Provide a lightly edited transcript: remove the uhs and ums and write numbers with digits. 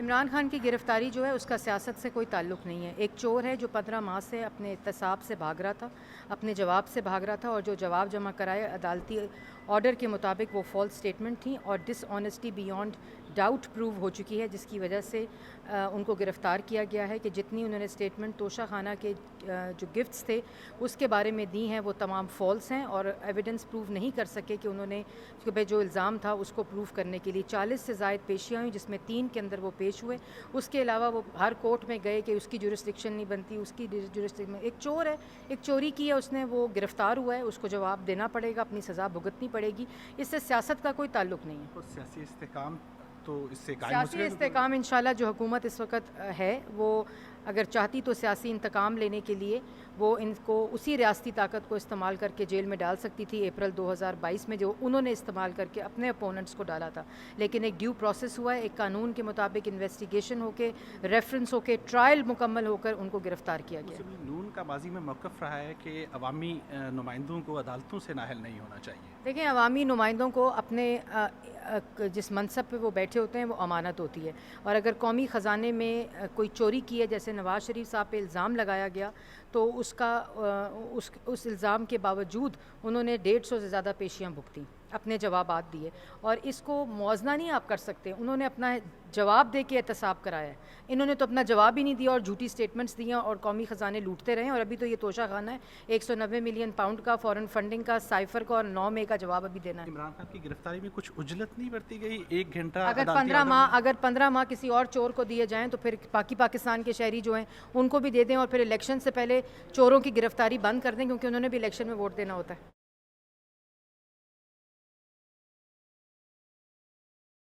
इमरान खान की गिरफ़्तारी जो है उसका सियासत से कोई ताल्लुक़ नहीं है। एक चोर है जो 15 माह से अपने एहतसाब से भाग रहा था, अपने जवाब से भाग रहा था, और जो जवाब जमा कराए अदालती ऑर्डर के मुताबिक वो फॉल्स स्टेटमेंट थी और डिसऑनेस्टी बियॉन्ड डाउट प्रूव हो चुकी है, जिसकी वजह से उनको गिरफ़्तार किया गया है कि जितनी उन्होंने स्टेटमेंट तोशा खाना के जो गिफ्ट्स थे उसके बारे में दी हैं वो तमाम फॉल्स हैं और एविडेंस प्रूव नहीं कर सके कि उन्होंने जो इल्ज़ाम था उसको प्रूव करने के लिए 40 से ज़ायद पेशियाँ हुई, जिसमें 3 के अंदर वो पेश हुए। उसके अलावा वो हर कोर्ट में गए कि उसकी जुरिस्डिक्शन नहीं बनती, उसकी जुरिस्डिक्शन में एक चोर है, एक चोरी की है उसने, वो गिरफ़्तार हुआ है, उसको जवाब देना पड़ेगा, अपनी सज़ा भुगतनी पड़ेगी। इससे सियासत का कोई ताल्लुक़ नहीं है। तो सियासी इस्तेकाम तो इससे सियासी इस्तेकाम इंशाल्लाह जो हुकूमत इस वक्त है वो अगर चाहती तो सियासी इंतकाम लेने के लिए वो इनको उसी रियासती ताकत को इस्तेमाल करके जेल में डाल सकती थी अप्रैल 2022 में, जो उन्होंने इस्तेमाल करके अपने अपोनेंट्स को डाला था। लेकिन एक ड्यू प्रोसेस हुआ है, एक कानून के मुताबिक इन्वेस्टिगेशन होके, रेफरेंस होके, ट्रायल मुकम्मल होकर उनको गिरफ़्तार किया गया। नून का माजी में मौक़िफ़ रहा है कि अवामी नुमाइंदों को अदालतों से नाअहल नहीं होना चाहिए। देखें, अवामी नुमाइंदों को अपने जिस मनसब पे वो बैठे होते हैं वो अमानत होती है, और अगर कौमी ख़जाने में कोई चोरी की है, जैसे नवाज़ शरीफ साहब पे इल्ज़ाम लगाया गया, तो उस इल्ज़ाम के बावजूद उन्होंने 150 से ज़्यादा पेशियाँ भुगती, अपने जवाबात दिए, और इसको मुआवजा नहीं आप कर सकते। उन्होंने अपना जवाब दे के एहतसाब कराया है, इन्होंने तो अपना जवाब ही नहीं दिया और झूठी स्टेटमेंट्स दी और कौमी ख़जाने लूटते रहे। और अभी तो ये तोशा खाना है 190 मिलियन पाउंड का फ़ॉरेन फंडिंग का, साइफ़र का और 9 मई का जवाब अभी देना है। इमरान खान की गिरफ्तारी में कुछ उजलत नहीं बरती गई? 1 घंटा अगर 15 माह किसी और चोर को दिए जाएँ तो फिर बाकी पाकिस्तान के शहरी जो हैं उनको भी दे दें, और फिर इलेक्शन से पहले चोरों की गिरफ्तारी बंद कर दें, क्योंकि उन्होंने भी इलेक्शन में वोट देना होता है।